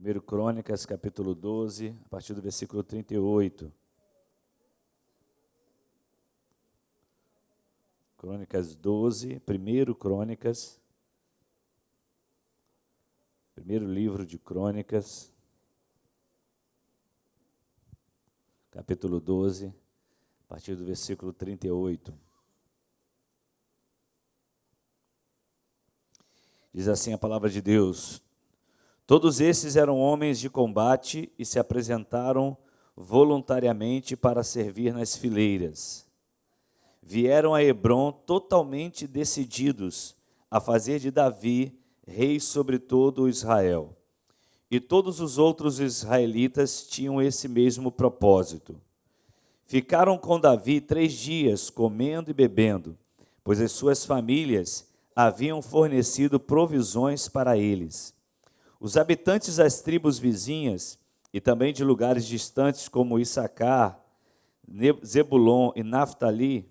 1 Crônicas, capítulo 12, a partir do versículo 38. Crônicas 12, 1 Crônicas, primeiro livro de Crônicas, capítulo 12, a partir do versículo 38. Diz assim a palavra de Deus: todos esses eram homens de combate e se apresentaram voluntariamente para servir nas fileiras. Vieram a Hebrom totalmente decididos a fazer de Davi rei sobre todo o Israel. E todos os outros israelitas tinham esse mesmo propósito. Ficaram com Davi 3 dias, comendo e bebendo, pois as suas famílias haviam fornecido provisões para eles. Os habitantes das tribos vizinhas e também de lugares distantes como Issacar, Zebulon e Naftali,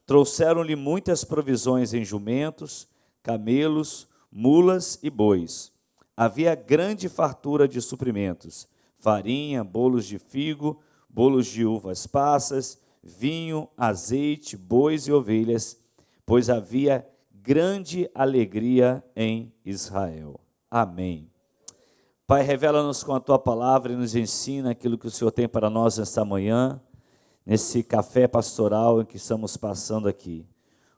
trouxeram-lhe muitas provisões em jumentos, camelos, mulas e bois. Havia grande fartura de suprimentos, farinha, bolos de figo, bolos de uvas passas, vinho, azeite, bois e ovelhas, pois havia grande alegria em Israel. Amém. Pai, revela-nos com a Tua palavra e nos ensina aquilo que o Senhor tem para nós nesta manhã, nesse café pastoral em que estamos passando aqui.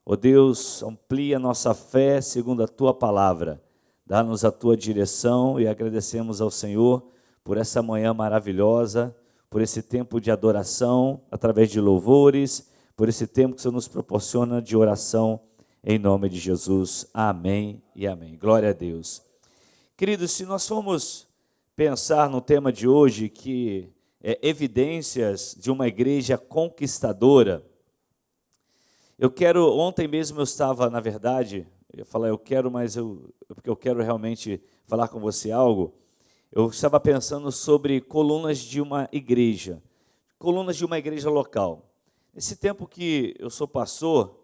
Ó Deus, amplia a nossa fé segundo a Tua palavra, dá-nos a Tua direção e agradecemos ao Senhor por essa manhã maravilhosa, por esse tempo de adoração através de louvores, por esse tempo que o Senhor nos proporciona de oração, em nome de Jesus. Amém e amém. Glória a Deus. Queridos, se nós formos pensar no tema de hoje, que é evidências de uma igreja conquistadora, ontem mesmo eu estava, na verdade, eu ia falar porque eu quero realmente falar com você algo, eu estava pensando sobre colunas de uma igreja local. Nesse tempo que eu sou pastor,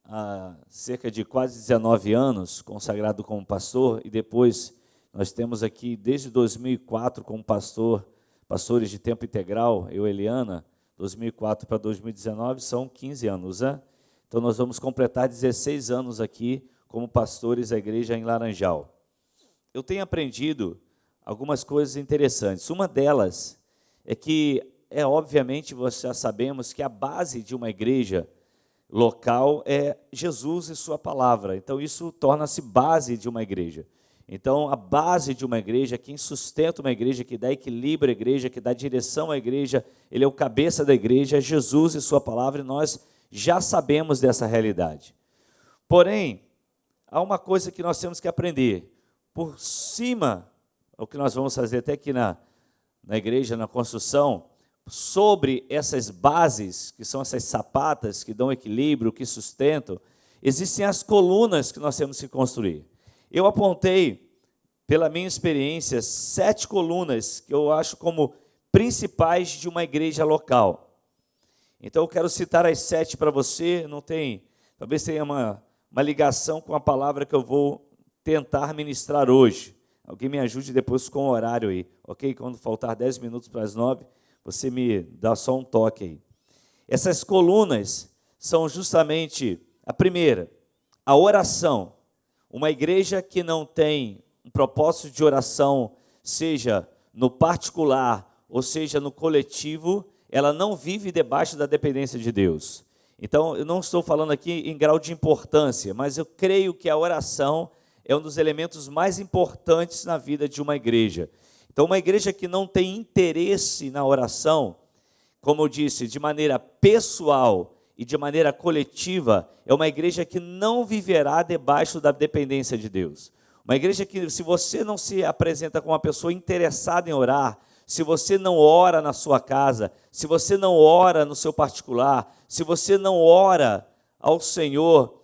há cerca de quase 19 anos, consagrado como pastor, e depois nós temos aqui, desde 2004, como pastores de tempo integral, eu e Eliana, 2004 para 2019, são 15 anos, né? Então nós vamos completar 16 anos aqui como pastores da igreja em Laranjal. Eu tenho aprendido algumas coisas interessantes. Uma delas é que, obviamente, já sabemos que a base de uma igreja local é Jesus e sua palavra. Então, isso torna-se base de uma igreja. Então, a base de uma igreja, quem sustenta uma igreja, que dá equilíbrio à igreja, que dá direção à igreja, ele é o cabeça da igreja, é Jesus e sua palavra, e nós já sabemos dessa realidade. Porém, há uma coisa que nós temos que aprender. Por cima, o que nós vamos fazer até aqui na igreja, na construção, sobre essas bases, que são essas sapatas que dão equilíbrio, que sustentam, existem as colunas que nós temos que construir. Eu apontei, pela minha experiência, 7 colunas que eu acho como principais de uma igreja local. Então eu quero citar as 7 para você, talvez tenha uma ligação com a palavra que eu vou tentar ministrar hoje. Alguém me ajude depois com o horário aí, ok? Quando faltar 10 minutos para as 9, você me dá só um toque aí. Essas colunas são justamente, a primeira, a oração. Uma igreja que não tem um propósito de oração, seja no particular ou seja no coletivo, ela não vive debaixo da dependência de Deus. Então, eu não estou falando aqui em grau de importância, mas eu creio que a oração é um dos elementos mais importantes na vida de uma igreja. Então, uma igreja que não tem interesse na oração, como eu disse, de maneira pessoal e de maneira coletiva, é uma igreja que não viverá debaixo da dependência de Deus. Uma igreja que, se você não se apresenta como uma pessoa interessada em orar, se você não ora na sua casa, se você não ora no seu particular, se você não ora ao Senhor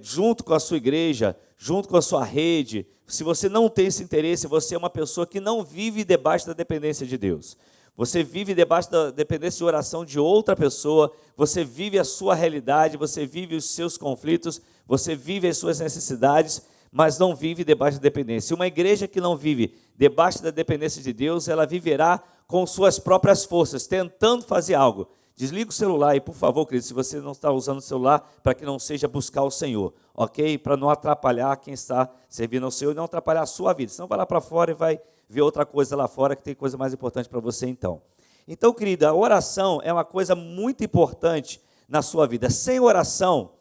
junto com a sua igreja, junto com a sua rede, se você não tem esse interesse, você é uma pessoa que não vive debaixo da dependência de Deus. Você vive debaixo da dependência de oração de outra pessoa, você vive a sua realidade, você vive os seus conflitos, você vive as suas necessidades, mas não vive debaixo da dependência. Uma igreja que não vive debaixo da dependência de Deus, ela viverá com suas próprias forças, tentando fazer algo. Desliga o celular aí, por favor, querido, se você não está usando o celular, para que não seja buscar o Senhor, ok? Para não atrapalhar quem está servindo ao Senhor e não atrapalhar a sua vida. Senão vai lá para fora e vai ver outra coisa lá fora, que tem coisa mais importante para você então. Então, querida, a oração é uma coisa muito importante na sua vida. Sem oração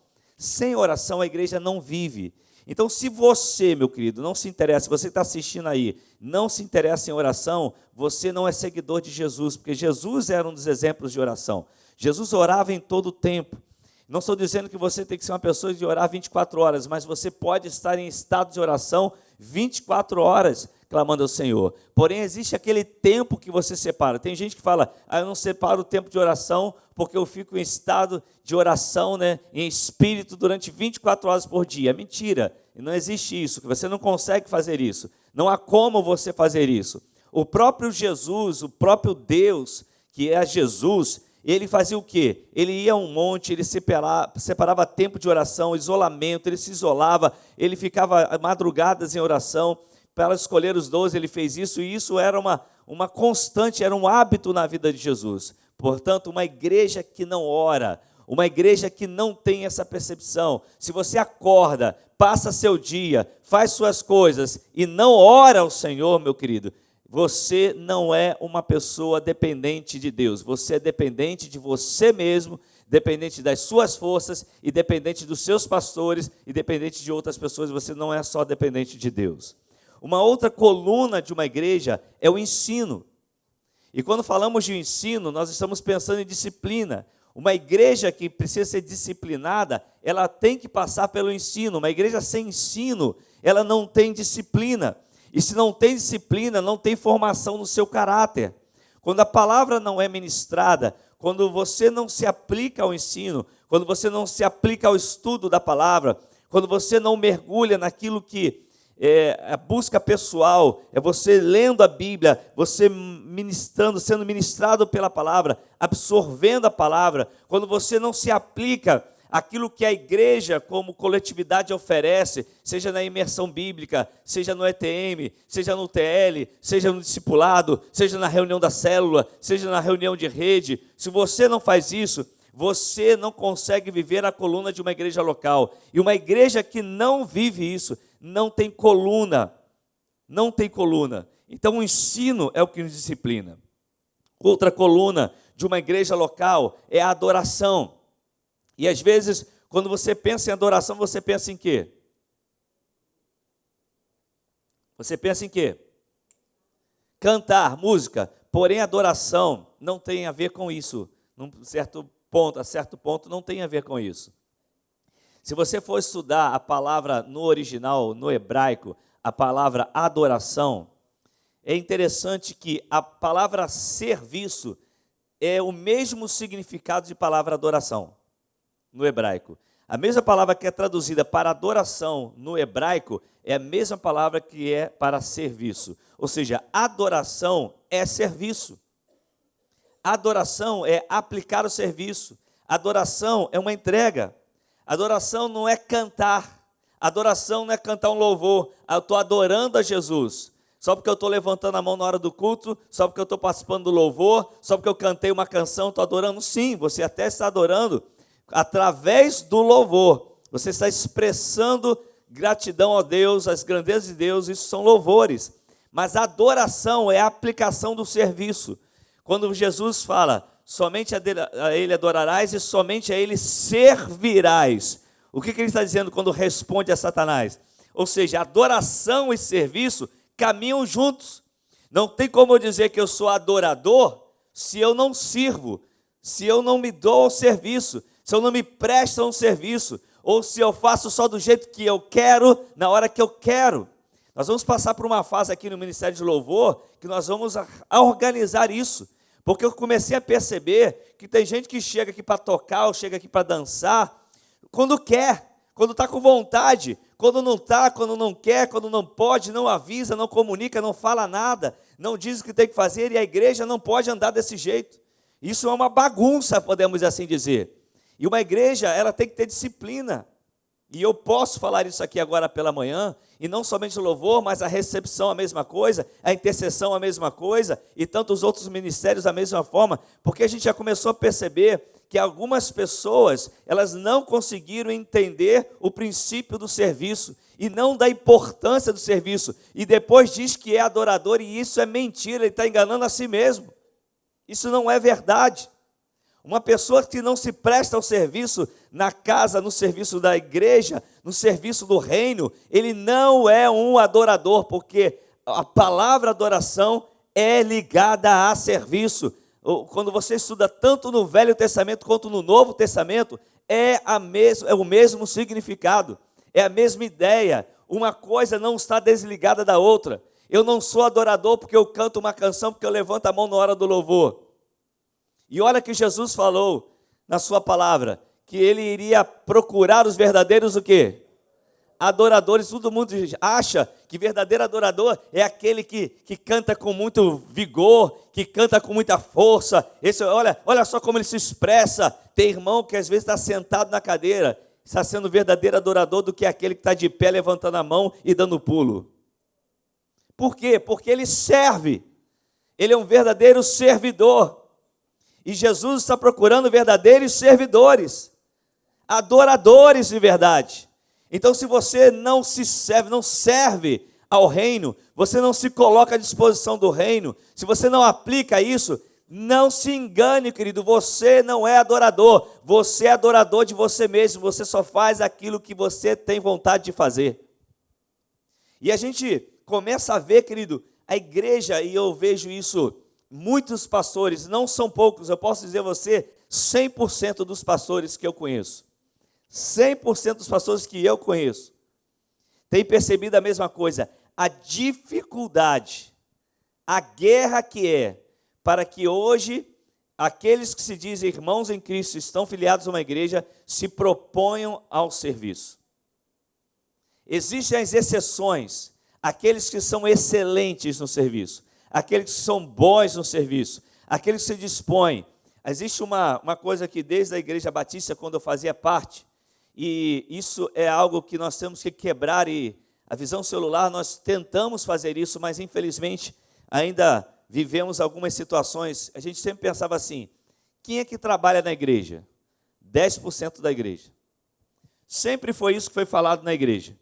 a igreja não vive. Então, se você, meu querido, não se interessa, se você está assistindo aí, não se interessa em oração, você não é seguidor de Jesus, porque Jesus era um dos exemplos de oração. Jesus orava em todo o tempo. Não estou dizendo que você tem que ser uma pessoa de orar 24 horas, mas você pode estar em estado de oração 24 horas, clamando ao Senhor. Porém, existe aquele tempo que você separa. Tem gente que fala, eu não separo o tempo de oração, porque eu fico em estado de oração, né, em espírito, durante 24 horas por dia. Mentira, não existe isso, que você não consegue fazer isso. Não há como você fazer isso. O próprio Jesus, o próprio Deus, que é Jesus, ele fazia o quê? Ele ia a um monte, ele separava tempo de oração, isolamento, ele se isolava, ele ficava madrugadas em oração. Para escolher os 12, ele fez isso, e isso era uma constante, era um hábito na vida de Jesus. Portanto, uma igreja que não ora, uma igreja que não tem essa percepção, se você acorda, passa seu dia, faz suas coisas e não ora ao Senhor, meu querido, você não é uma pessoa dependente de Deus, você é dependente de você mesmo, dependente das suas forças e dependente dos seus pastores e dependente de outras pessoas, você não é só dependente de Deus. Uma outra coluna de uma igreja é o ensino. E quando falamos de ensino, nós estamos pensando em disciplina. Uma igreja que precisa ser disciplinada, ela tem que passar pelo ensino. Uma igreja sem ensino, ela não tem disciplina. E se não tem disciplina, não tem formação no seu caráter. Quando a palavra não é ministrada, quando você não se aplica ao ensino, quando você não se aplica ao estudo da palavra, quando você não mergulha naquilo que a busca pessoal, é você lendo a Bíblia, você ministrando, sendo ministrado pela palavra, absorvendo a palavra, quando você não se aplica aquilo que a igreja como coletividade oferece, seja na imersão bíblica, seja no ETM, seja no TL, seja no discipulado, seja na reunião da célula, seja na reunião de rede, se você não faz isso, você não consegue viver a coluna de uma igreja local. E uma igreja que não vive isso, não tem coluna. Não tem coluna. Então o ensino é o que nos disciplina. Outra coluna de uma igreja local é a adoração. E às vezes, quando você pensa em adoração, você pensa em quê? Você pensa em quê? Cantar, música. Porém, adoração não tem a ver com isso. A certo ponto não tem a ver com isso. Se você for estudar a palavra no original, no hebraico, a palavra adoração, é interessante que a palavra serviço é o mesmo significado de palavra adoração no hebraico. A mesma palavra que é traduzida para adoração no hebraico é a mesma palavra que é para serviço. Ou seja, adoração é serviço. Adoração é aplicar o serviço. Adoração é uma entrega. Adoração não é cantar. Adoração não é cantar um louvor. Eu estou adorando a Jesus. Só porque eu estou levantando a mão na hora do culto, só porque eu estou participando do louvor, só porque eu cantei uma canção, estou adorando. Sim, você até está adorando através do louvor. Você está expressando gratidão a Deus, as grandezas de Deus, isso são louvores. Mas a adoração é a aplicação do serviço. Quando Jesus fala, somente a Ele adorarás e somente a Ele servirás. O que ele está dizendo quando responde a Satanás? Ou seja, adoração e serviço caminham juntos. Não tem como eu dizer que eu sou adorador se eu não sirvo, se eu não me dou ao serviço, se eu não me presto a um serviço, ou se eu faço só do jeito que eu quero, na hora que eu quero. Nós vamos passar por uma fase aqui no Ministério de Louvor, que nós vamos organizar isso, porque eu comecei a perceber que tem gente que chega aqui para tocar, ou chega aqui para dançar, quando quer, quando está com vontade, quando não está, quando não quer, quando não pode, não avisa, não comunica, não fala nada, não diz o que tem que fazer, e a igreja não pode andar desse jeito. Isso é uma bagunça, podemos assim dizer. E uma igreja, ela tem que ter disciplina. E eu posso falar isso aqui agora pela manhã, e não somente o louvor, mas a recepção a mesma coisa, a intercessão a mesma coisa, e tantos outros ministérios da mesma forma, porque a gente já começou a perceber que algumas pessoas, elas não conseguiram entender o princípio do serviço, e não da importância do serviço, e depois diz que é adorador, e isso é mentira, ele está enganando a si mesmo, isso não é verdade. Uma pessoa que não se presta ao serviço na casa, no serviço da igreja, no serviço do reino, ele não é um adorador, porque a palavra adoração é ligada a serviço. Quando você estuda tanto no Velho Testamento quanto no Novo Testamento, é o mesmo significado, é a mesma ideia. Uma coisa não está desligada da outra. Eu não sou adorador porque eu canto uma canção, porque eu levanto a mão na hora do louvor. E olha que Jesus falou na sua palavra, que ele iria procurar os verdadeiros o quê? Adoradores. Todo mundo acha que verdadeiro adorador é aquele que canta com muito vigor, que canta com muita força. Olha só como ele se expressa. Tem irmão que às vezes está sentado na cadeira, está sendo verdadeiro adorador do que aquele que está de pé levantando a mão e dando pulo. Por quê? Porque ele serve. Ele é um verdadeiro servidor. E Jesus está procurando verdadeiros servidores, adoradores de verdade. Então, se você não serve ao reino, você não se coloca à disposição do reino, se você não aplica isso, não se engane, querido, você não é adorador, você é adorador de você mesmo, você só faz aquilo que você tem vontade de fazer. E a gente começa a ver, querido, a igreja, e eu vejo isso. Muitos pastores, não são poucos, eu posso dizer a você, 100% dos pastores que eu conheço, 100% dos pastores que eu conheço, têm percebido a mesma coisa, a dificuldade, a guerra que é, para que hoje, aqueles que se dizem irmãos em Cristo, estão filiados a uma igreja, se proponham ao serviço. Existem as exceções, aqueles que são excelentes no serviço, aqueles que são bons no serviço, aqueles que se dispõem. Existe uma coisa que desde a Igreja Batista, quando eu fazia parte, e isso é algo que nós temos que quebrar, e a visão celular, nós tentamos fazer isso, mas infelizmente ainda vivemos algumas situações. A gente sempre pensava assim, quem é que trabalha na igreja? 10% da igreja. Sempre foi isso que foi falado na igreja.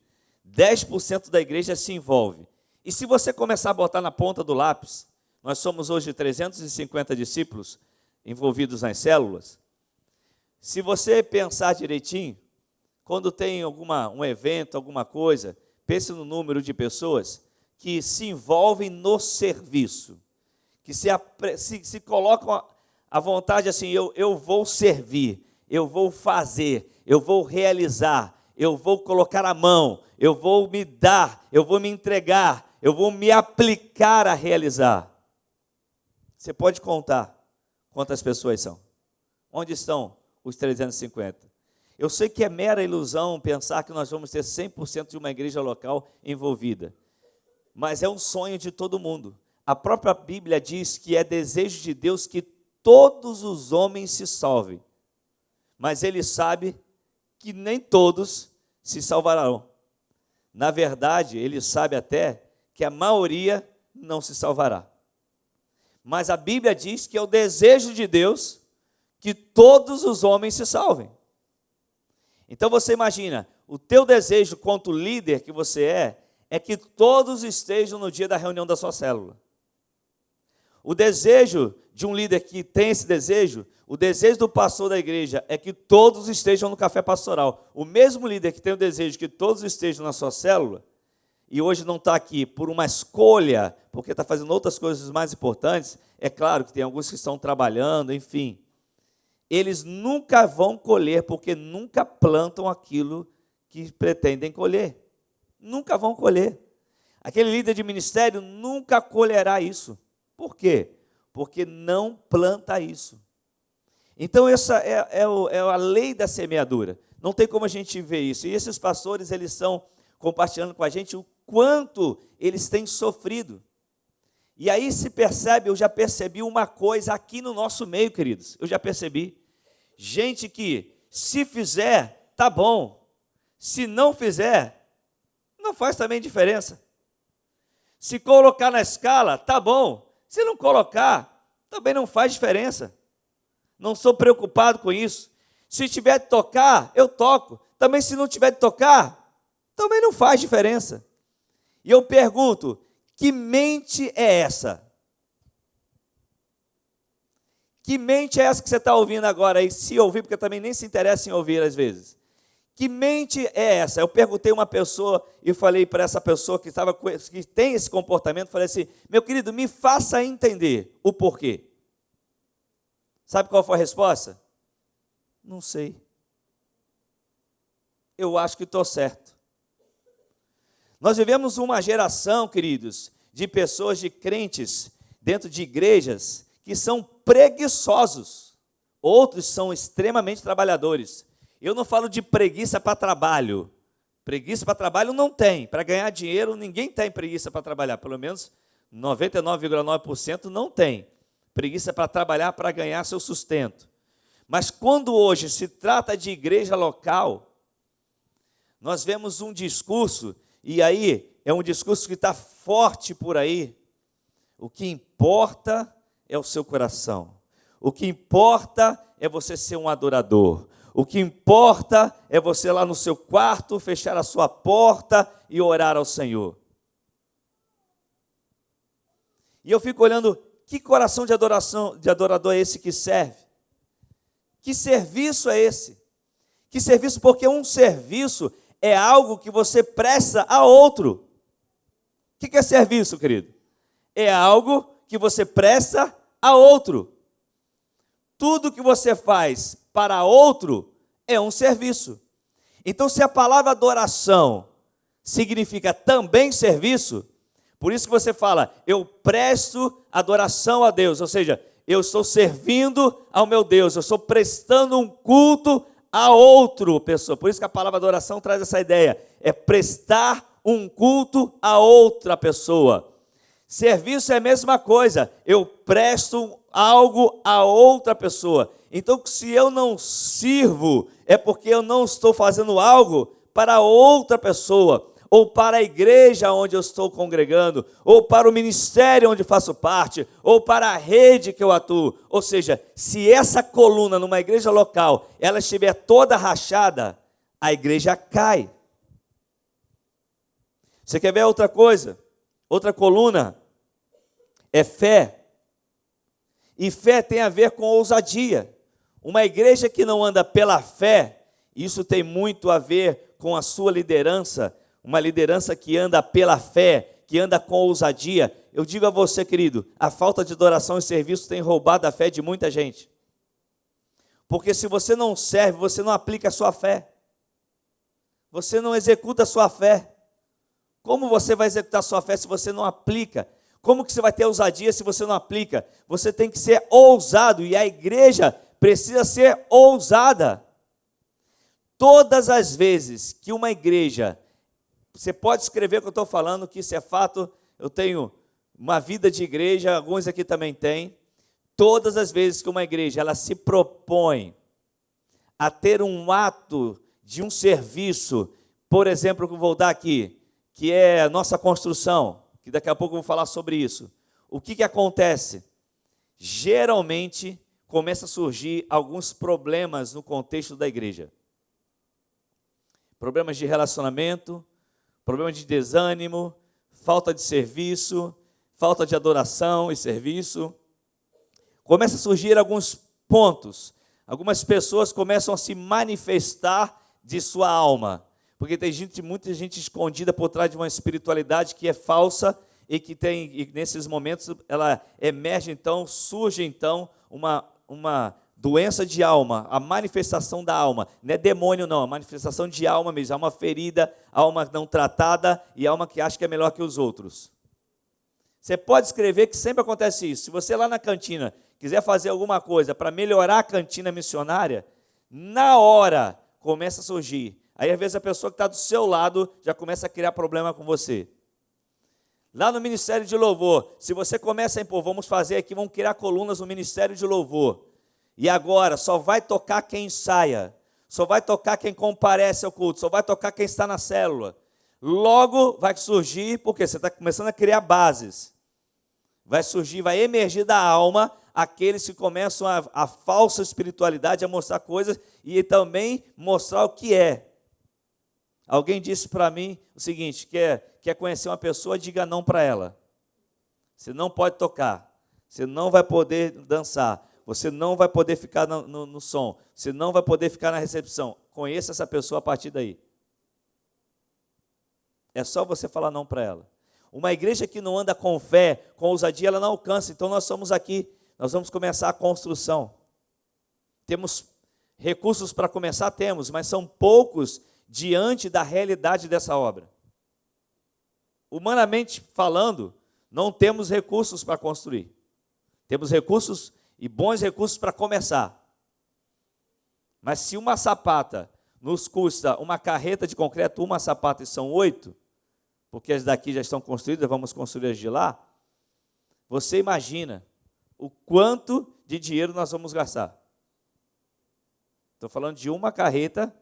10% da igreja se envolve. E se você começar a botar na ponta do lápis, nós somos hoje 350 discípulos envolvidos nas células. Se você pensar direitinho, quando tem um evento, alguma coisa, pense no número de pessoas que se envolvem no serviço, que se colocam à vontade assim, eu vou servir, eu vou fazer, eu vou realizar, eu vou colocar a mão, eu vou me dar, eu vou me entregar, eu vou me aplicar a realizar. Você pode contar quantas pessoas são? Onde estão os 350? Eu sei que é mera ilusão pensar que nós vamos ter 100% de uma igreja local envolvida, mas é um sonho de todo mundo. A própria Bíblia diz que é desejo de Deus que todos os homens se salvem, mas Ele sabe que nem todos se salvarão. Na verdade, Ele sabe até que a maioria não se salvará. Mas a Bíblia diz que é o desejo de Deus que todos os homens se salvem. Então você imagina, o teu desejo quanto líder que você é que todos estejam no dia da reunião da sua célula. O desejo de um líder que tem esse desejo, o desejo do pastor da igreja é que todos estejam no café pastoral. O mesmo líder que tem o desejo que todos estejam na sua célula, e hoje não está aqui por uma escolha, porque está fazendo outras coisas mais importantes, é claro que tem alguns que estão trabalhando, enfim. Eles nunca vão colher, porque nunca plantam aquilo que pretendem colher. Nunca vão colher. Aquele líder de ministério nunca colherá isso. Por quê? Porque não planta isso. Então essa é a lei da semeadura. Não tem como a gente ver isso. E esses pastores, eles estão compartilhando com a gente o quanto eles têm sofrido. E aí se percebe, eu já percebi uma coisa aqui no nosso meio, queridos. Eu já percebi. Gente que, se fizer, tá bom. Se não fizer, não faz também diferença. Se colocar na escala, tá bom. Se não colocar, também não faz diferença. Não sou preocupado com isso. Se tiver de tocar, eu toco. Também se não tiver de tocar, também não faz diferença. E eu pergunto, que mente é essa? Que mente é essa que você está ouvindo agora aí? Se ouvir, porque também nem se interessa em ouvir às vezes. Que mente é essa? Eu perguntei a uma pessoa e falei para essa pessoa que tem esse comportamento, falei assim, meu querido, me faça entender o porquê. Sabe qual foi a resposta? Não sei. Eu acho que estou certo. Nós vivemos uma geração, queridos, de pessoas, de crentes, dentro de igrejas, que são preguiçosos. Outros são extremamente trabalhadores. Eu não falo de preguiça para trabalho. Preguiça para trabalho não tem. Para ganhar dinheiro, ninguém tem preguiça para trabalhar. Pelo menos 99,9% não tem. Preguiça para trabalhar, para ganhar seu sustento. Mas quando hoje se trata de igreja local, nós vemos um discurso, e aí é um discurso que está forte por aí. O que importa é o seu coração. O que importa é você ser um adorador. O que importa é você lá no seu quarto, fechar a sua porta e orar ao Senhor. E eu fico olhando, que coração de adorador é esse que serve? Que serviço é esse? Que serviço? Porque um serviço é algo que você presta a outro. O que é serviço, querido? É algo que você presta a outro. Tudo que você faz para outro é um serviço. Então, se a palavra adoração significa também serviço, por isso que você fala, eu presto adoração a Deus, ou seja, eu estou servindo ao meu Deus, eu estou prestando um culto a outra pessoa. Por isso que a palavra adoração traz essa ideia, é prestar um culto a outra pessoa. Serviço é a mesma coisa, eu presto algo a outra pessoa. Então, se eu não sirvo, é porque eu não estou fazendo algo para outra pessoa, ou para a igreja onde eu estou congregando, ou para o ministério onde faço parte, ou para a rede que eu atuo. Ou seja, se essa coluna numa igreja local, ela estiver toda rachada, a igreja cai. Você quer ver outra coisa? Outra coluna é fé. E fé tem a ver com ousadia. Uma igreja que não anda pela fé, isso tem muito a ver com a sua liderança, uma liderança que anda pela fé, que anda com ousadia. Eu digo a você, querido, a falta de adoração e serviço tem roubado a fé de muita gente. Porque se você não serve, você não aplica a sua fé. Você não executa a sua fé. Como você vai executar a sua fé se você não aplica? Como que você vai ter ousadia se você não aplica? Você tem que ser ousado, e a igreja precisa ser ousada. Todas as vezes que uma igreja, você pode escrever o que eu estou falando, que isso é fato, eu tenho uma vida de igreja, alguns aqui também têm. Todas as vezes que uma igreja ela se propõe a ter um ato de um serviço, por exemplo, que eu vou dar aqui, que é a nossa construção, que daqui a pouco eu vou falar sobre isso. O que acontece? Geralmente começa a surgir alguns problemas no contexto da igreja. Problemas de relacionamento, problemas de desânimo, falta de serviço, falta de adoração e serviço. Começa a surgir alguns pontos. Algumas pessoas começam a se manifestar de sua alma. Porque tem muita gente escondida por trás de uma espiritualidade que é falsa e que e nesses momentos ela emerge então, surge então uma doença de alma, a manifestação da alma. Não é demônio não, a manifestação de alma mesmo, alma ferida, alma não tratada e alma que acha que é melhor que os outros. Você pode escrever que sempre acontece isso. Se você lá na cantina quiser fazer alguma coisa para melhorar a cantina missionária, na hora começa a surgir. Aí às vezes a pessoa que está do seu lado já começa a criar problema com você. Lá no Ministério de Louvor, se você começa a impor, vamos fazer aqui, vamos criar colunas no Ministério de Louvor. E agora só vai tocar quem ensaia, só vai tocar quem comparece ao culto, só vai tocar quem está na célula. Logo vai surgir, porque você está começando a criar bases. Vai surgir, vai emergir da alma aqueles que começam a falsa espiritualidade, a mostrar coisas e também mostrar o que é. Alguém disse para mim o seguinte: quer conhecer uma pessoa, diga não para ela. Você não pode tocar, você não vai poder dançar, você não vai poder ficar no som, você não vai poder ficar na recepção. Conheça essa pessoa a partir daí. É só você falar não para ela. Uma igreja que não anda com fé, com ousadia, ela não alcança. Então nós somos aqui, nós vamos começar a construção. Temos recursos para começar? Temos, mas são poucos diante da realidade dessa obra. Humanamente falando, não temos recursos para construir. Temos recursos e bons recursos para começar. Mas se uma sapata nos custa uma carreta de concreto, uma sapata, e são 8, porque as daqui já estão construídas, vamos construir as de lá, você imagina o quanto de dinheiro nós vamos gastar. Estou falando de uma carreta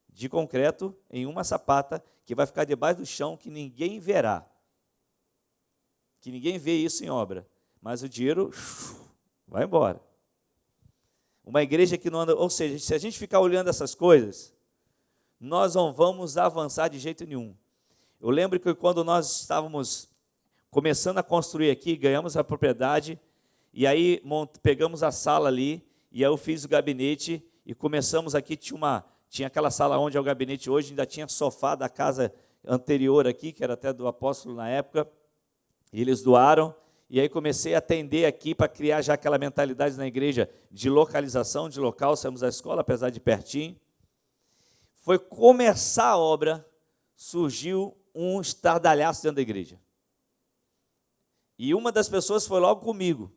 de concreto em uma sapata que vai ficar debaixo do chão, que ninguém verá. Que ninguém vê isso em obra. Mas o dinheiro vai embora. Uma igreja que não anda... Ou seja, se a gente ficar olhando essas coisas, nós não vamos avançar de jeito nenhum. Eu lembro que quando nós estávamos começando a construir aqui, ganhamos a propriedade, e aí pegamos a sala ali, e aí eu fiz o gabinete, e começamos aqui, tinha aquela sala onde é o gabinete hoje, ainda tinha sofá da casa anterior aqui, que era até do apóstolo na época, e eles doaram, e aí comecei a atender aqui para criar já aquela mentalidade na igreja de localização, de local, saímos da escola, apesar de pertinho. Foi começar a obra, surgiu um estardalhaço dentro da igreja. E uma das pessoas foi logo comigo.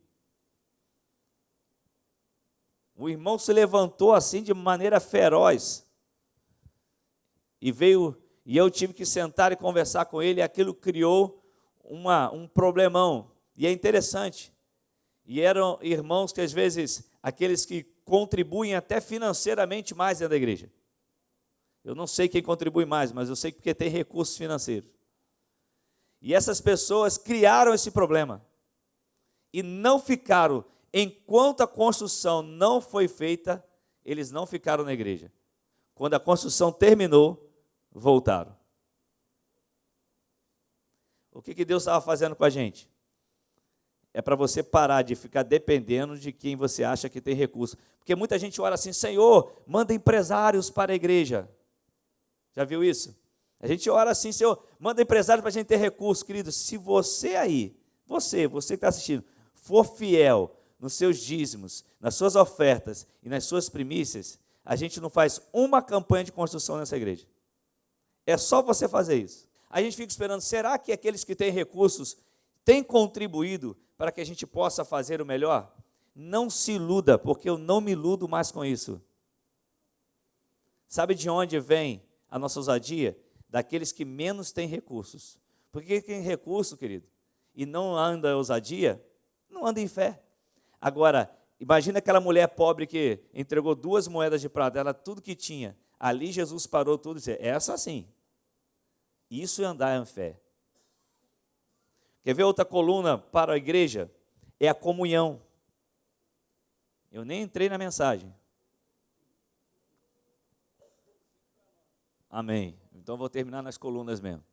O irmão se levantou assim de maneira feroz. E eu tive que sentar e conversar com ele, e aquilo criou um problemão. E é interessante. E eram irmãos que às vezes, aqueles que contribuem até financeiramente mais dentro da igreja. Eu não sei quem contribui mais, mas eu sei porque tem recursos financeiros. E essas pessoas criaram esse problema. E não ficaram, enquanto a construção não foi feita, eles não ficaram na igreja. Quando a construção terminou, voltaram. O que Deus estava fazendo com a gente? É para você parar de ficar dependendo de quem você acha que tem recurso. Porque muita gente ora assim: Senhor, manda empresários para a igreja. Já viu isso? A gente ora assim: Senhor, manda empresários para a gente ter recurso. Querido, se você aí, você que está assistindo, for fiel nos seus dízimos, nas suas ofertas e nas suas primícias, a gente não faz uma campanha de construção nessa igreja. É só você fazer isso. A gente fica esperando, será que aqueles que têm recursos têm contribuído para que a gente possa fazer o melhor? Não se iluda, porque eu não me iludo mais com isso. Sabe de onde vem a nossa ousadia? Daqueles que menos têm recursos. Porque quem tem recurso, querido, e não anda em ousadia, não anda em fé. Agora, imagina aquela mulher pobre que entregou 2 moedas de prata, ela tudo que tinha. Ali Jesus parou tudo e disse: essa sim. Isso é andar em fé. Quer ver outra coluna para a igreja? É a comunhão. Eu nem entrei na mensagem. Amém. Então vou terminar nas colunas mesmo.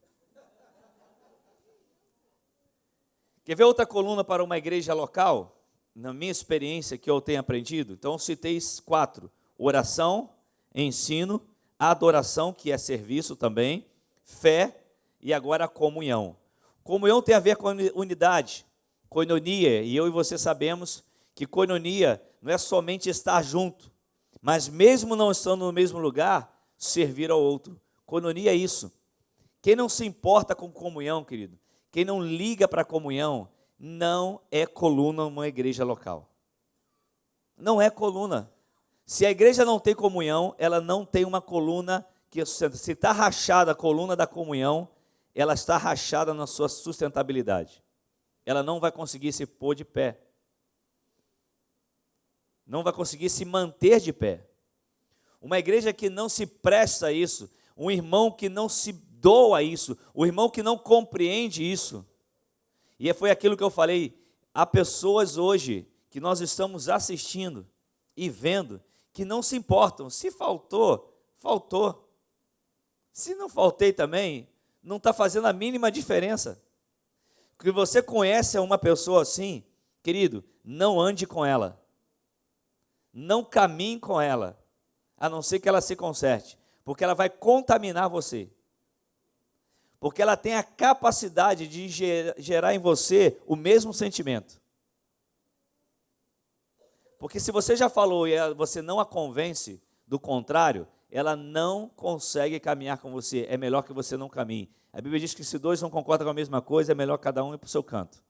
Quer ver outra coluna para uma igreja local? Na minha experiência que eu tenho aprendido, então eu citei 4. Oração, ensino, adoração, que é serviço também, fé e agora a comunhão. Comunhão tem a ver com unidade, koinonia, e eu e você sabemos que koinonia não é somente estar junto, mas mesmo não estando no mesmo lugar, servir ao outro. Koinonia é isso. Quem não se importa com comunhão, querido, quem não liga para a comunhão, não é coluna numa igreja local. Não é coluna. Se a igreja não tem comunhão, ela não tem uma coluna que sustenta. Se está rachada a coluna da comunhão, ela está rachada na sua sustentabilidade. Ela não vai conseguir se pôr de pé. Não vai conseguir se manter de pé. uma igreja que não se presta a isso, um irmão que não se doa a isso, o irmão que não compreende isso. E foi aquilo que eu falei, há pessoas hoje que nós estamos assistindo e vendo que não se importam. Se faltou, faltou. Se não faltei também, não está fazendo a mínima diferença. Que você conhece uma pessoa assim, querido, não ande com ela. Não caminhe com ela, a não ser que ela se conserte, porque ela vai contaminar você. Porque ela tem a capacidade de gerar em você o mesmo sentimento. Porque se você já falou e você não a convence do contrário, ela não consegue caminhar com você. É melhor que você não caminhe. A Bíblia diz que se dois não concordam com a mesma coisa, é melhor cada um ir para o seu canto.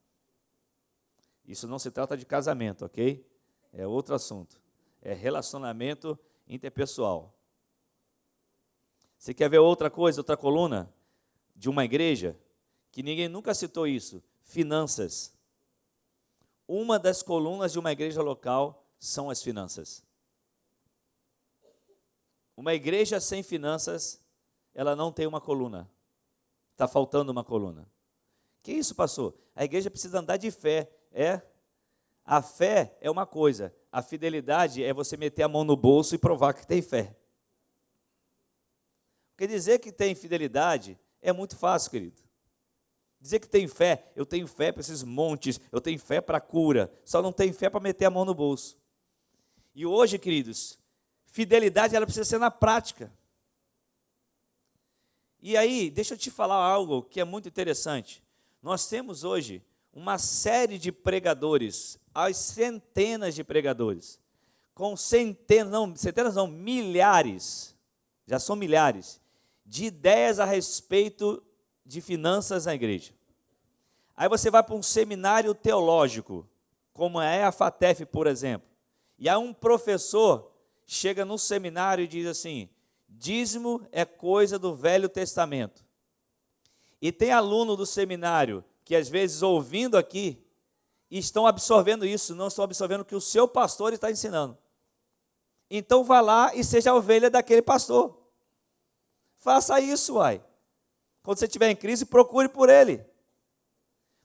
Isso não se trata de casamento, ok? É outro assunto. É relacionamento interpessoal. Você quer ver outra coisa, outra coluna de uma igreja? Que ninguém nunca citou isso. Finanças. Uma das colunas de uma igreja local são as finanças. Uma igreja sem finanças, ela não tem uma coluna. Está faltando uma coluna. Que isso, pastor? A igreja precisa andar de fé. A fé é uma coisa, a fidelidade é você meter a mão no bolso e provar que tem fé. Porque dizer que tem fidelidade é muito fácil, querido. Dizer que tem fé, eu tenho fé para esses montes, eu tenho fé para a cura, só não tenho fé para meter a mão no bolso. E hoje, queridos, fidelidade ela precisa ser na prática. E aí, deixa eu te falar algo que é muito interessante. Nós temos hoje uma série de pregadores, as centenas de pregadores, com milhares, já são milhares, de ideias a respeito de finanças na igreja. Aí você vai para um seminário teológico, como é a FATEF, por exemplo, e aí um professor chega no seminário e diz assim, dízimo é coisa do Velho Testamento. E tem aluno do seminário que às vezes ouvindo aqui, estão absorvendo isso, não estão absorvendo o que o seu pastor está ensinando. Então vá lá e seja a ovelha daquele pastor. Faça isso, uai. Quando você estiver em crise, procure por ele.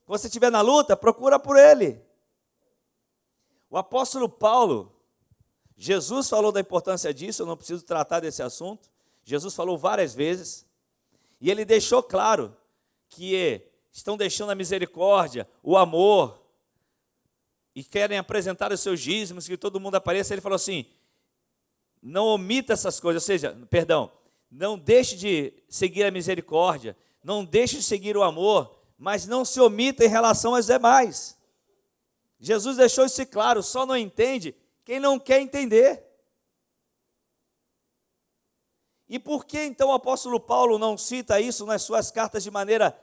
Quando você estiver na luta, procura por ele. O apóstolo Paulo, Jesus falou da importância disso, eu não preciso tratar desse assunto. Jesus falou várias vezes, e ele deixou claro que estão deixando a misericórdia, o amor, e querem apresentar os seus dízimos, que todo mundo apareça. Ele falou assim, não omita essas coisas, ou seja, não deixe de seguir a misericórdia, não deixe de seguir o amor, mas não se omita em relação aos demais. Jesus deixou isso claro, só não entende quem não quer entender. E por que então o apóstolo Paulo não cita isso nas suas cartas de maneira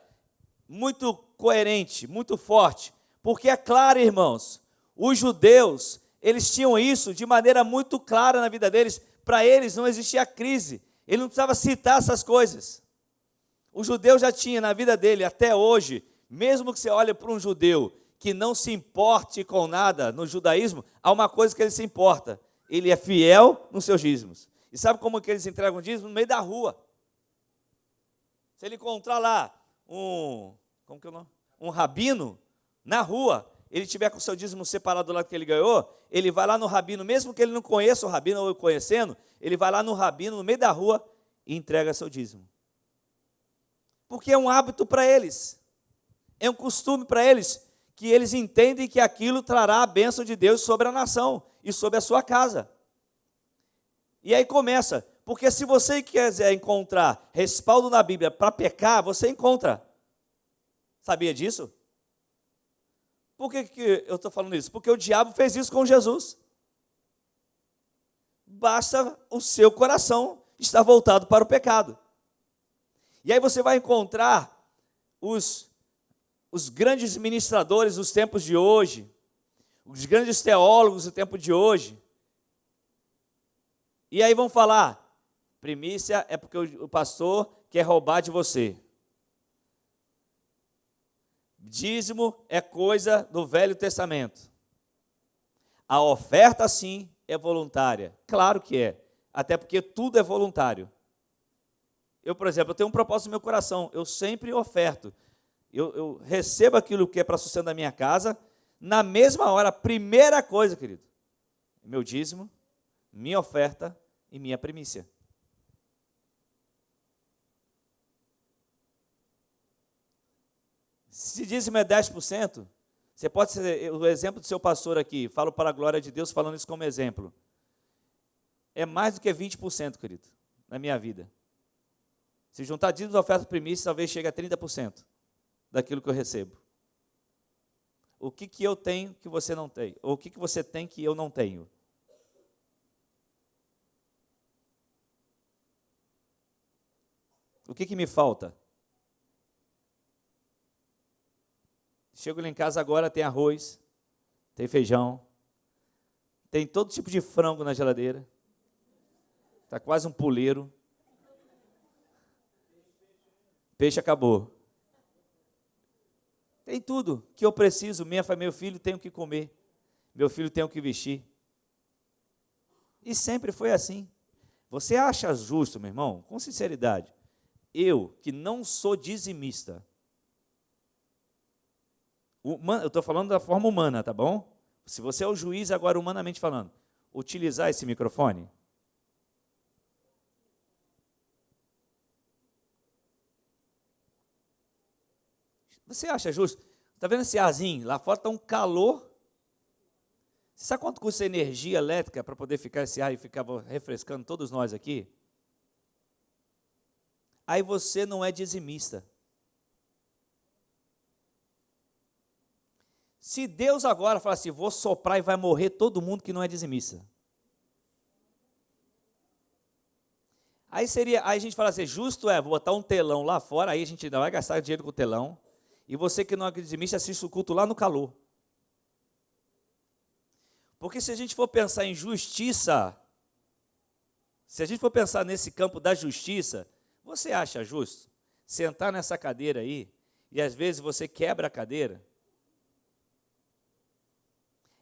muito coerente, muito forte? Porque é claro, irmãos, os judeus, eles tinham isso de maneira muito clara na vida deles. Para eles não existia crise, ele não precisava citar essas coisas. O judeu já tinha na vida dele, até hoje, mesmo que você olhe para um judeu que não se importe com nada no judaísmo, há uma coisa que ele se importa, ele é fiel nos seus dízimos. E sabe como que eles entregam dízimo? No meio da rua. Se ele encontrar lá um rabino na rua, ele tiver com o seu dízimo separado do lado que ele ganhou, ele vai lá no rabino, mesmo que ele não conheça o rabino ou conhecendo, ele vai lá no rabino, no meio da rua, e entrega seu dízimo. Porque é um hábito para eles, é um costume para eles, que eles entendem que aquilo trará a bênção de Deus sobre a nação e sobre a sua casa. E aí começa, porque se você quiser encontrar respaldo na Bíblia para pecar, você encontra. Sabia disso? Por que eu estou falando isso? Porque o diabo fez isso com Jesus. Basta o seu coração estar voltado para o pecado. E aí você vai encontrar os grandes ministradores dos tempos de hoje, os grandes teólogos do tempo de hoje. E aí vão falar, primícia é porque o pastor quer roubar de você. Dízimo é coisa do Velho Testamento. A oferta, sim, é voluntária. Claro que é. Até porque tudo é voluntário. Eu, por exemplo, eu tenho um propósito no meu coração, eu sempre oferto. Eu recebo aquilo que é para sustentar a minha casa, na mesma hora, a primeira coisa, querido, meu dízimo, minha oferta e minha primícia. Se dízimo é 10%, você pode ser o exemplo do seu pastor aqui, falo para a glória de Deus, falando isso como exemplo. É mais do que 20%, querido, na minha vida. Se juntar dízimos, oferta e primícia, talvez chegue a 30% daquilo que eu recebo. O que eu tenho que você não tem? Ou o que você tem que eu não tenho? O que me falta? Chego lá em casa agora, tem arroz, tem feijão, tem todo tipo de frango na geladeira. Está quase um puleiro. Peixe acabou. Tem tudo que eu preciso. Meu filho tem o que comer. Meu filho tem o que vestir. E sempre foi assim. Você acha justo, meu irmão? Com sinceridade. Eu, que não sou dizimista. Eu estou falando da forma humana, tá bom? Se você é o juiz agora, humanamente falando, utilizar esse microfone. Você acha justo? Está vendo esse arzinho? Lá fora está um calor. Você sabe quanto custa a energia elétrica para poder ficar esse ar e ficar refrescando todos nós aqui? Aí você não é dizimista. Se Deus agora falar assim, vou soprar e vai morrer todo mundo que não é dizimista. Aí a gente fala assim, justo é, vou botar um telão lá fora, aí a gente ainda vai gastar dinheiro com o telão, e você que não é dizimista assiste o culto lá no calor. Porque se a gente for pensar em justiça, se a gente for pensar nesse campo da justiça, você acha justo sentar nessa cadeira aí, e às vezes você quebra a cadeira?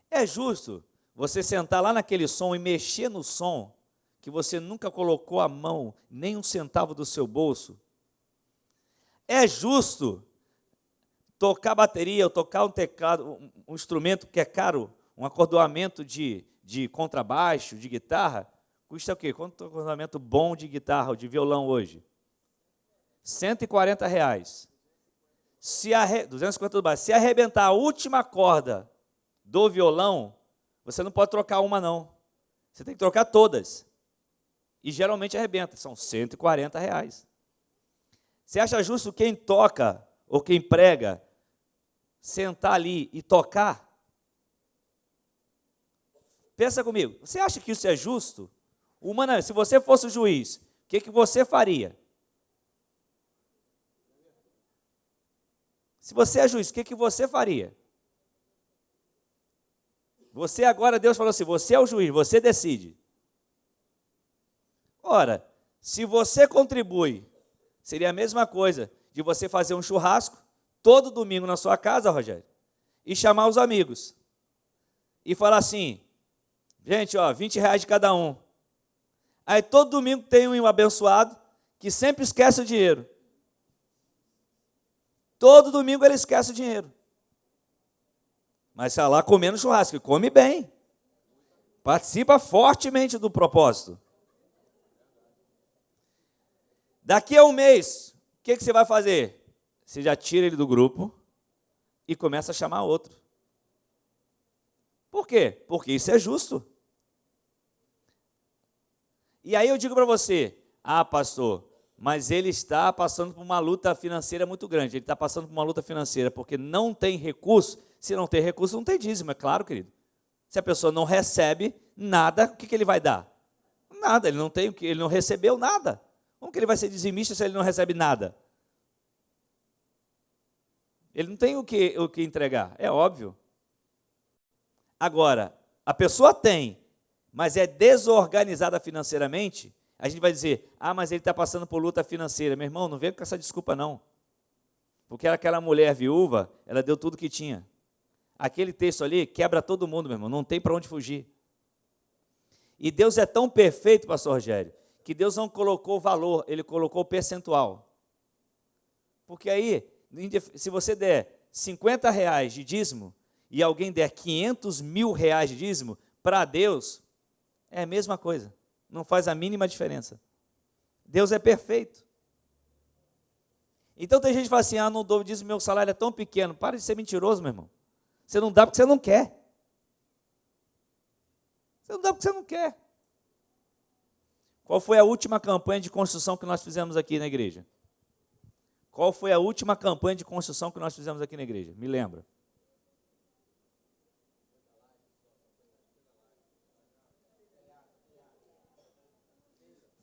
É justo você sentar lá naquele som e mexer no som, que você nunca colocou a mão, nem um centavo do seu bolso? É justo tocar bateria, ou tocar um teclado, um instrumento que é caro, um acordoamento de contrabaixo, de guitarra, custa o quê? Quanto é um acordoamento bom de guitarra ou de violão hoje? R$140. 250 do baixo. Se arrebentar a última corda do violão, você não pode trocar uma não. Você tem que trocar todas. E geralmente arrebenta, são R$140. Você acha justo quem toca ou quem prega sentar ali e tocar? Pensa comigo, você acha que isso é justo? Humanamente, se você fosse o juiz, o que você faria? Se você é juiz, o que você faria? Você agora, Deus falou assim, você é o juiz, você decide. Ora, se você contribui, seria a mesma coisa de você fazer um churrasco todo domingo na sua casa, Rogério, e chamar os amigos. E falar assim, gente, ó, R$20 de cada um. Aí todo domingo tem um abençoado que sempre esquece o dinheiro. Todo domingo ele esquece o dinheiro. Mas está lá comendo churrasco, e come bem. Participa fortemente do propósito. Daqui a um mês, o que você vai fazer? Você já tira ele do grupo e começa a chamar outro. Por quê? Porque isso é justo. E aí eu digo para você, pastor, mas ele está passando por uma luta financeira muito grande. Ele está passando por uma luta financeira porque não tem recurso. Se não tem recurso, não tem dízimo, é claro, querido. Se a pessoa não recebe nada, o que ele vai dar? Nada, ele não recebeu nada. Como que ele vai ser dizimista se ele não recebe nada? Ele não tem o que entregar, é óbvio. Agora, a pessoa tem, mas é desorganizada financeiramente, a gente vai dizer, mas ele está passando por luta financeira. Meu irmão, não vem com essa desculpa não. Porque aquela mulher viúva, ela deu tudo que tinha. Aquele texto ali quebra todo mundo, meu irmão, não tem para onde fugir. E Deus é tão perfeito, pastor Rogério, que Deus não colocou valor, Ele colocou percentual. Porque aí, se você der R$ 50 de dízimo, e alguém der R$ 500.000 de dízimo, para Deus, é a mesma coisa. Não faz a mínima diferença. Deus é perfeito. Então tem gente que fala assim, não dou dízimo, meu salário é tão pequeno. Para de ser mentiroso, meu irmão. Você não dá porque você não quer. Você não dá porque você não quer. Qual foi a última campanha de construção que nós fizemos aqui na igreja? Qual foi a última campanha de construção que nós fizemos aqui na igreja? Me lembra.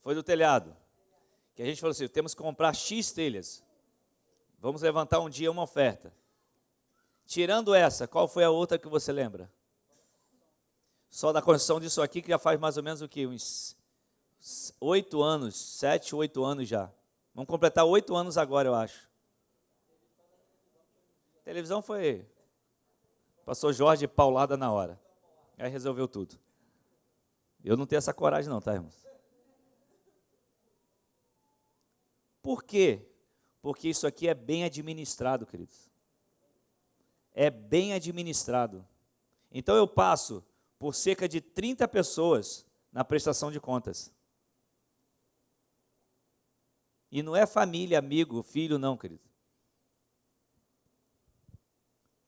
Foi do telhado. Que a gente falou assim, temos que comprar X telhas. Vamos levantar um dia uma oferta. Tirando essa, qual foi a outra que você lembra? Só da construção disso aqui, que já faz mais ou menos o quê? Uns 8 anos, 7, 8 anos já. Vamos completar 8 anos agora, eu acho. A televisão foi... Passou Jorge paulada na hora. Aí resolveu tudo. Eu não tenho essa coragem não, tá, irmãos? Por quê? Porque isso aqui é bem administrado, queridos. É bem administrado. Então eu passo por cerca de 30 pessoas na prestação de contas. E não é família, amigo, filho, não, querido.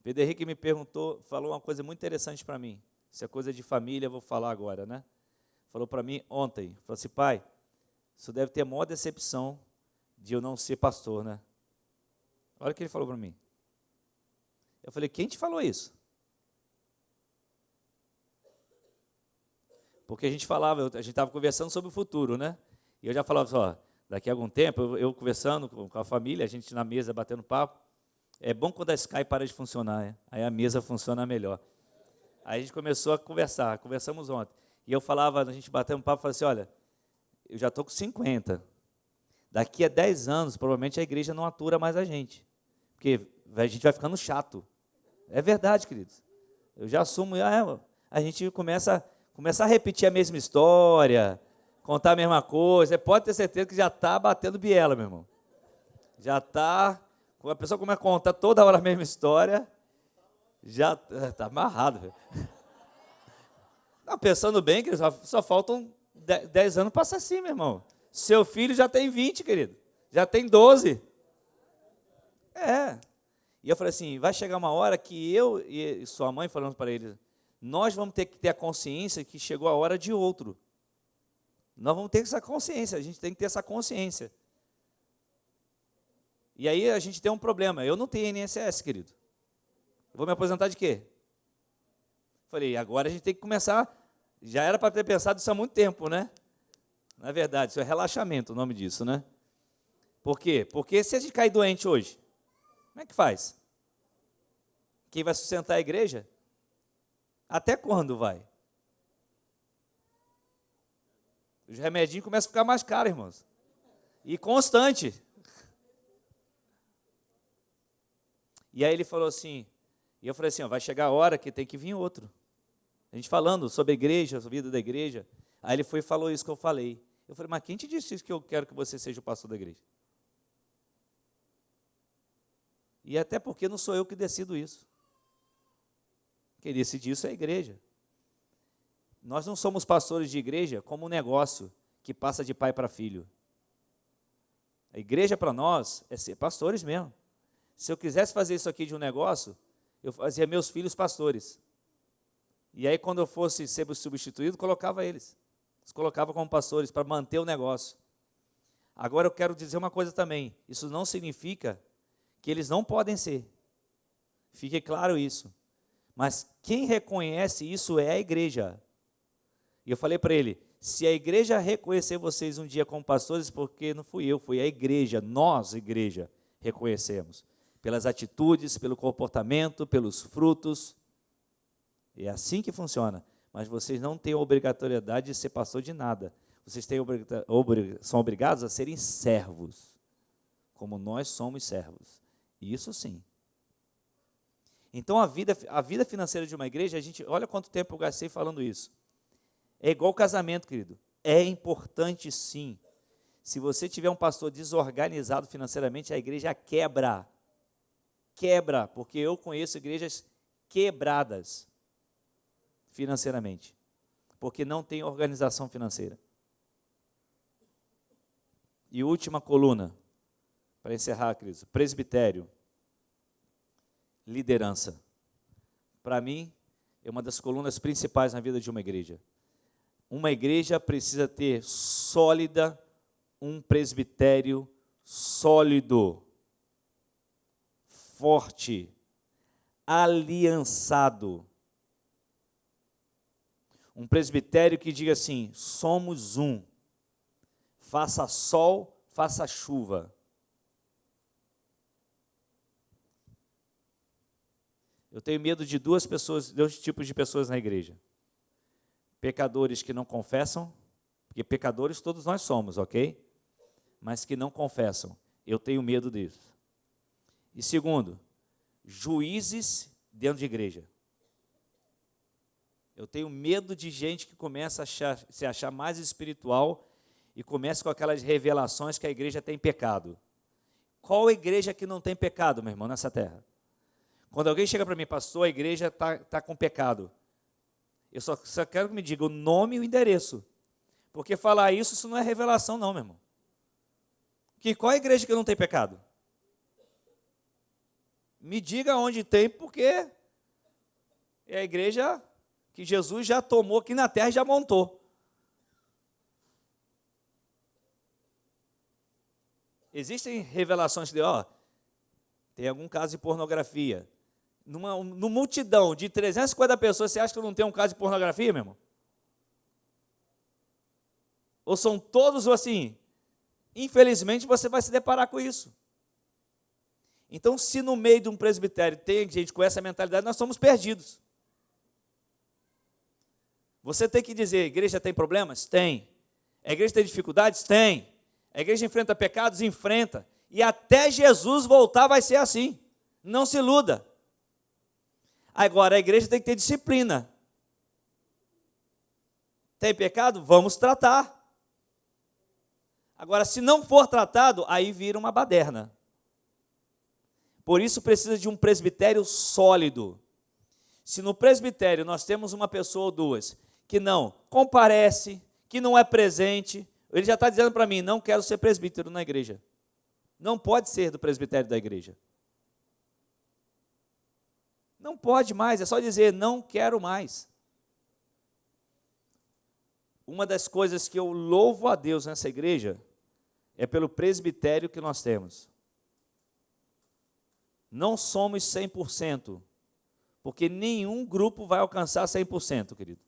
Pedro Henrique me perguntou, falou uma coisa muito interessante para mim. Se é coisa de família, eu vou falar agora, né? Falou para mim ontem, falou assim, pai, isso deve ter a maior decepção de eu não ser pastor, né? Olha o que ele falou para mim. Eu falei, quem te falou isso? Porque a gente falava, a gente estava conversando sobre o futuro, né? E eu já falava assim, ó, daqui a algum tempo, eu conversando com a família, a gente na mesa batendo papo, é bom quando a Sky para de funcionar, né? Aí a mesa funciona melhor. Aí a gente começou a conversar, conversamos ontem. E eu falava, a gente batendo papo, falava assim, olha, eu já estou com 50. Daqui a 10 anos, provavelmente a igreja não atura mais a gente. Porque a gente vai ficando chato. É verdade, queridos. Eu já assumo, a gente começa a repetir a mesma história, contar a mesma coisa. Você pode ter certeza que já está batendo biela, meu irmão. Já está, a pessoa começa a contar toda hora a mesma história, já está amarrado. Velho. Não, pensando bem, querido, só faltam 10 anos para ser assim, meu irmão. Seu filho já tem 20, querido. Já tem 12. É. E eu falei assim, vai chegar uma hora que eu e sua mãe, falando para ele, nós vamos ter que ter a consciência que chegou a hora de outro. Nós vamos ter essa consciência, a gente tem que ter essa consciência. E aí a gente tem um problema, eu não tenho INSS, querido. Eu vou me aposentar de quê? Falei, agora a gente tem que começar, já era para ter pensado isso há muito tempo, né? Na verdade, isso é relaxamento o nome disso, né? Por quê? Porque se a gente cair doente hoje, como é que faz? Quem vai sustentar a igreja? Até quando vai? Os remedinhos começam a ficar mais caros, irmãos. E constante. E aí ele falou assim, e eu falei assim, vai chegar a hora que tem que vir outro. A gente falando sobre a igreja, sobre a vida da igreja. Aí ele foi e falou isso que eu falei. Eu falei, mas quem te disse isso que eu quero que você seja o pastor da igreja? E até porque não sou eu que decido isso. Quem decide isso é a igreja. Nós não somos pastores de igreja como um negócio que passa de pai para filho. A igreja para nós é ser pastores mesmo. Se eu quisesse fazer isso aqui de um negócio, eu fazia meus filhos pastores. E aí quando eu fosse ser substituído, colocava eles. Os colocava como pastores para manter o negócio. Agora eu quero dizer uma coisa também. Isso não significa que eles não podem ser. Fique claro isso. Mas quem reconhece isso é a igreja. E eu falei para ele, se a igreja reconhecer vocês um dia como pastores, porque não fui eu, foi a igreja, nós, igreja, reconhecemos. Pelas atitudes, pelo comportamento, pelos frutos. É assim que funciona. Mas vocês não têm obrigatoriedade de ser pastor de nada. Vocês são obrigados a serem servos, como nós somos servos. Isso sim. Então a vida financeira de uma igreja, olha quanto tempo eu gastei falando isso. É igual casamento, querido. É importante sim. Se você tiver um pastor desorganizado financeiramente, a igreja quebra. Quebra, porque eu conheço igrejas quebradas financeiramente, porque não tem organização financeira. E última coluna, para encerrar, queridos, presbitério, liderança. Para mim, é uma das colunas principais na vida de uma igreja. Uma igreja precisa ter sólida, um presbitério sólido, forte, aliançado. Um presbitério que diga assim: somos um, faça sol, faça chuva. Eu tenho medo de dois tipos de pessoas na igreja. Pecadores que não confessam, porque pecadores todos nós somos, ok? Mas que não confessam. Eu tenho medo disso. E segundo, juízes dentro de igreja. Eu tenho medo de gente que começa a se achar mais espiritual e começa com aquelas revelações que a igreja tem pecado. Qual igreja que não tem pecado, meu irmão, nessa terra? Quando alguém chega para mim, pastor, a igreja está com pecado. Eu só quero que me diga o nome e o endereço. Porque falar isso não é revelação não, meu irmão. Qual é a igreja que não tem pecado? Me diga onde tem, porque é a igreja que Jesus já tomou aqui na terra e já montou. Existem revelações de, tem algum caso de pornografia. Numa multidão de 350 pessoas, você acha que não tem um caso de pornografia, meu irmão? Ou são todos assim? Infelizmente, você vai se deparar com isso. Então, se no meio de um presbitério tem gente com essa mentalidade, nós somos perdidos. Você tem que dizer, a igreja tem problemas? Tem. A igreja tem dificuldades? Tem. A igreja enfrenta pecados? Enfrenta. E até Jesus voltar vai ser assim. Não se iluda. Agora, a igreja tem que ter disciplina. Tem pecado? Vamos tratar. Agora, se não for tratado, aí vira uma baderna. Por isso precisa de um presbitério sólido. Se no presbitério nós temos uma pessoa ou duas que não comparece, que não é presente, ele já está dizendo para mim, não quero ser presbítero na igreja. Não pode ser do presbitério da igreja. Não pode mais, é só dizer, não quero mais. Uma das coisas que eu louvo a Deus nessa igreja é pelo presbitério que nós temos. Não somos 100%, porque nenhum grupo vai alcançar 100%, querido,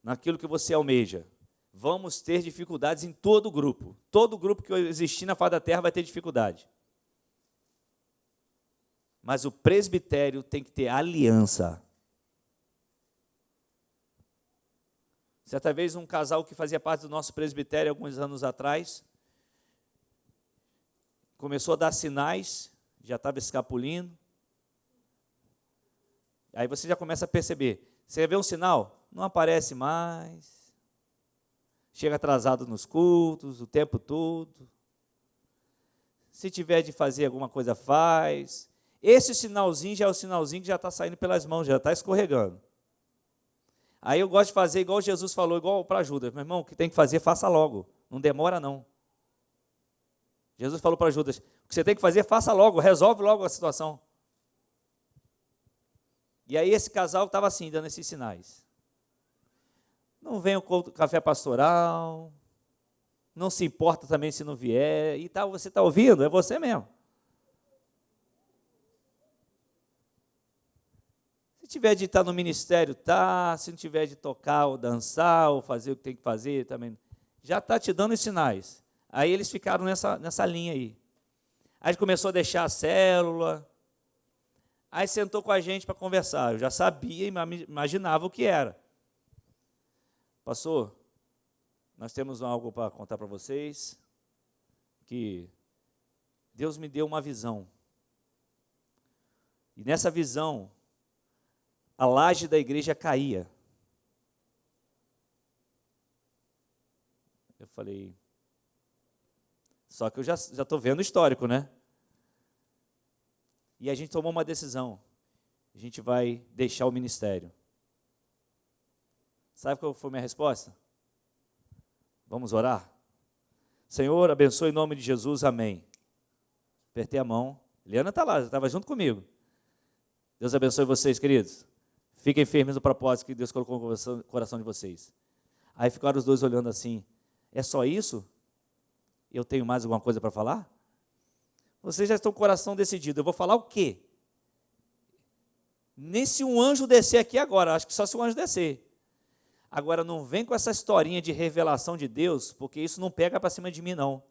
naquilo que você almeja. Vamos ter dificuldades em todo grupo. Todo grupo que existir na face da terra vai ter dificuldade. Mas o presbitério tem que ter aliança. Certa vez um casal que fazia parte do nosso presbitério alguns anos atrás, começou a dar sinais, já estava escapulindo. Aí você já começa a perceber, você vê um sinal, não aparece mais, chega atrasado nos cultos, o tempo todo. Se tiver de fazer alguma coisa, faz. Esse sinalzinho já é o sinalzinho que já está saindo pelas mãos, já está escorregando. Aí eu gosto de fazer igual Jesus falou, igual para Judas. Meu irmão, o que tem que fazer, faça logo. Não demora, não. Jesus falou para Judas, o que você tem que fazer, faça logo, resolve logo a situação. E aí esse casal estava assim, dando esses sinais. Não vem o café pastoral, não se importa também se não vier, e tal, você está ouvindo? É você mesmo. Se tiver de estar no ministério, tá. Se não tiver de tocar ou dançar ou fazer o que tem que fazer, também já está te dando os sinais. Aí eles ficaram nessa linha aí. Aí começou a deixar a célula. Aí sentou com a gente para conversar. Eu já sabia e imaginava o que era. Pastor, nós temos algo para contar para vocês, que Deus me deu uma visão. E nessa visão, a laje da igreja caía. falei, só que eu já estou vendo o histórico, né? E a gente tomou uma decisão, a gente vai deixar o ministério. Sabe qual foi a minha resposta? Vamos orar? Senhor, abençoe em nome de Jesus, amém. Apertei a mão, Eliana está lá, estava junto comigo. Deus abençoe vocês, queridos. Fiquem firmes no propósito que Deus colocou no coração de vocês. Aí ficaram os dois olhando assim, é só isso? Eu tenho mais alguma coisa para falar? Vocês já estão com o coração decidido, eu vou falar o quê? Nem se um anjo descer aqui agora, acho que só se um anjo descer. Agora não vem com essa historinha de revelação de Deus, porque isso não pega para cima de mim não.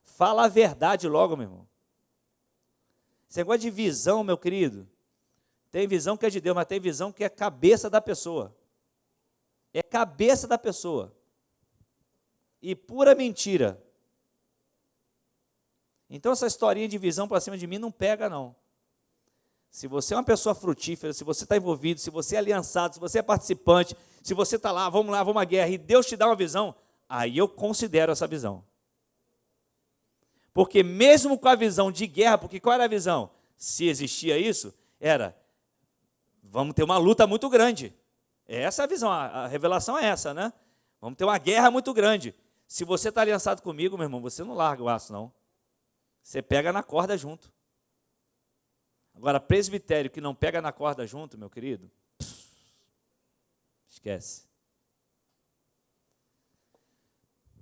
Fala a verdade logo, meu irmão. Esse negócio de visão, meu querido, tem visão que é de Deus, mas tem visão que é cabeça da pessoa. É cabeça da pessoa. E pura mentira. Então essa historinha de visão para cima de mim não pega não. Se você é uma pessoa frutífera, se você está envolvido, se você é aliançado, se você é participante, se você está lá, vamos à guerra, e Deus te dá uma visão, aí eu considero essa visão. Porque mesmo com a visão de guerra, porque qual era a visão? Se existia isso, era, vamos ter uma luta muito grande. Essa é a visão, a revelação é essa, né? Vamos ter uma guerra muito grande. Se você está aliançado comigo, meu irmão, você não larga o aço, não. Você pega na corda junto. Agora, presbitério que não pega na corda junto, meu querido, esquece.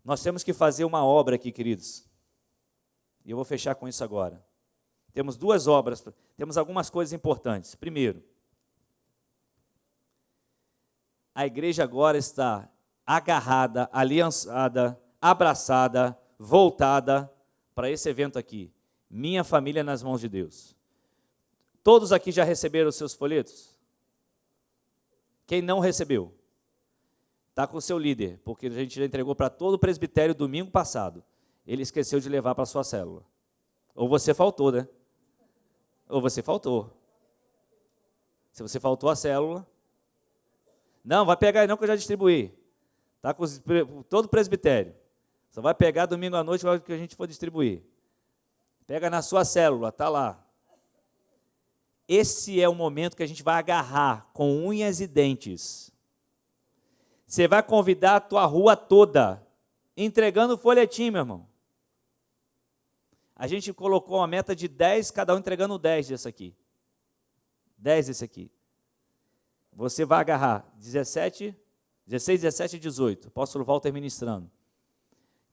Nós temos que fazer uma obra aqui, queridos. E eu vou fechar com isso agora. Temos duas obras, temos algumas coisas importantes. Primeiro, a igreja agora está agarrada, aliançada, abraçada, voltada para esse evento aqui. Minha família nas mãos de Deus. Todos aqui já receberam os seus folhetos? Quem não recebeu? Está com o seu líder, porque a gente já entregou para todo o presbitério domingo passado. Ele esqueceu de levar para a sua célula. Ou você faltou, né? Ou você faltou. Se você faltou a célula, não, vai pegar aí não que eu já distribuí. Está com todo o presbitério. Só vai pegar domingo à noite que a gente for distribuir. Pega na sua célula, está lá. Esse é o momento que a gente vai agarrar com unhas e dentes. Você vai convidar a tua rua toda, entregando o folhetim, meu irmão. A gente colocou uma meta de 10, cada um entregando 10 desse aqui. 10 desse aqui. Você vai agarrar 16, 17 e 18. Apóstolo Walter ministrando.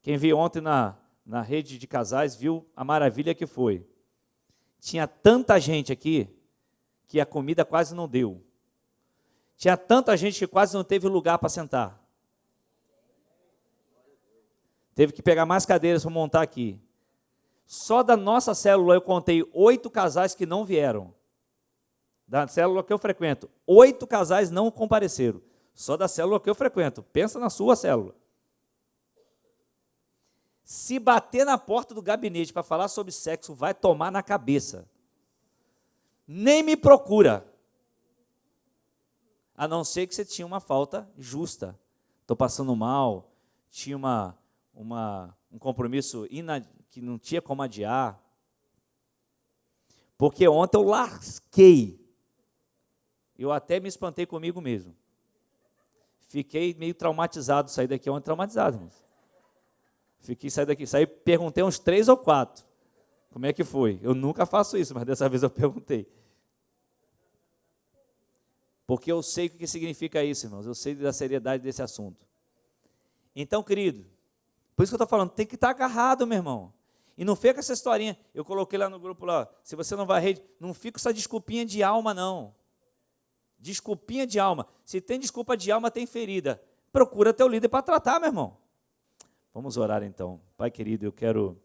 Quem viu ontem na rede de casais, viu a maravilha que foi. Tinha tanta gente aqui, que a comida quase não deu. Tinha tanta gente que quase não teve lugar para sentar. Teve que pegar mais cadeiras para montar aqui. Só da nossa célula eu contei 8 casais que não vieram. Da célula que eu frequento, 8 casais não compareceram. Só da célula que eu frequento. Pensa na sua célula. Se bater na porta do gabinete para falar sobre sexo, vai tomar na cabeça. Nem me procura. A não ser que você tinha uma falta justa. Estou passando mal, tinha um compromisso que não tinha como adiar. Porque ontem eu lasquei. Eu até me espantei comigo mesmo. Fiquei meio traumatizado, saí daqui ontem traumatizado, irmãos. Saí, perguntei uns 3 ou 4. Como é que foi? Eu nunca faço isso, mas dessa vez eu perguntei. Porque eu sei o que significa isso, irmãos. Eu sei da seriedade desse assunto. Então, querido, por isso que eu estou falando, tem que estar agarrado, meu irmão. E não fica com essa historinha. Eu coloquei lá no grupo, lá, se você não vai à rede, não fica com essa desculpinha de alma, não. Desculpinha de alma. Se tem desculpa de alma, tem ferida. Procura teu líder para tratar, meu irmão. Vamos orar então. Pai querido, eu quero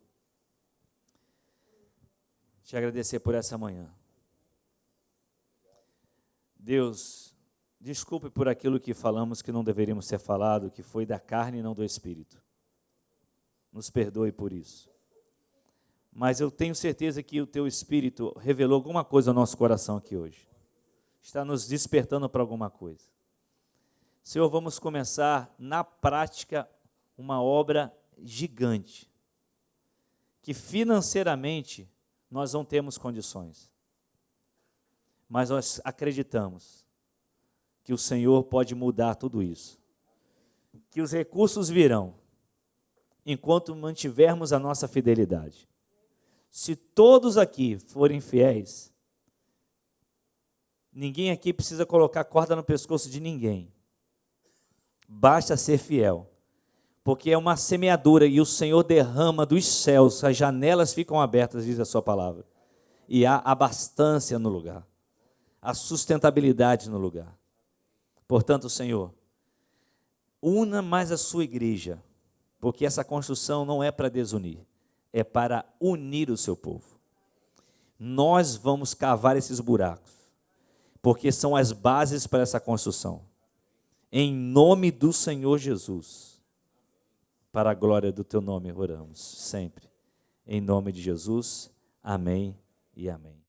te agradecer por essa manhã. Deus, desculpe por aquilo que falamos que não deveríamos ter falado, que foi da carne e não do espírito. Nos perdoe por isso. Mas eu tenho certeza que o teu espírito revelou alguma coisa ao nosso coração aqui hoje. Está nos despertando para alguma coisa. Senhor, vamos começar na prática uma obra gigante, que financeiramente nós não temos condições, mas nós acreditamos que o Senhor pode mudar tudo isso, que os recursos virão, enquanto mantivermos a nossa fidelidade. Se todos aqui forem fiéis, ninguém aqui precisa colocar corda no pescoço de ninguém, basta ser fiel, porque é uma semeadura e o Senhor derrama dos céus, as janelas ficam abertas, diz a sua palavra, e há abastança no lugar, há sustentabilidade no lugar. Portanto, Senhor, una mais a sua igreja, porque essa construção não é para desunir, é para unir o seu povo. Nós vamos cavar esses buracos, porque são as bases para essa construção. Em nome do Senhor Jesus, para a glória do teu nome oramos, sempre. Em nome de Jesus, amém e amém.